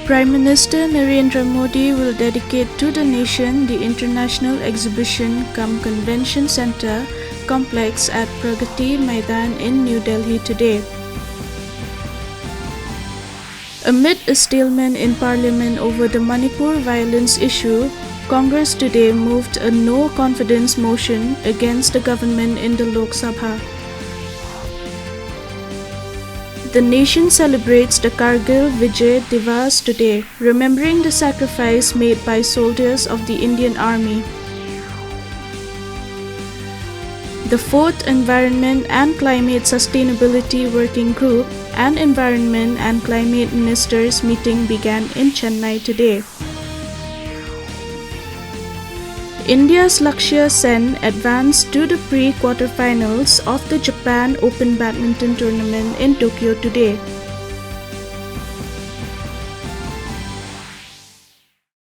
Prime Minister Narendra Modi will dedicate to the nation the International Exhibition cum Convention Centre complex at Pragati Maidan in New Delhi today. Amid a stalemate in Parliament over the Manipur violence issue, Congress today moved a no-confidence motion against the government in the Lok Sabha. The nation celebrates the Kargil Vijay Divas today, remembering the sacrifice made by soldiers of the Indian Army. The 4th Environment and Climate Sustainability Working Group and Environment and Climate Ministers meeting began in Chennai today. India's Lakshya Sen advanced to the pre-quarterfinals of the Japan Open Badminton Tournament in Tokyo today.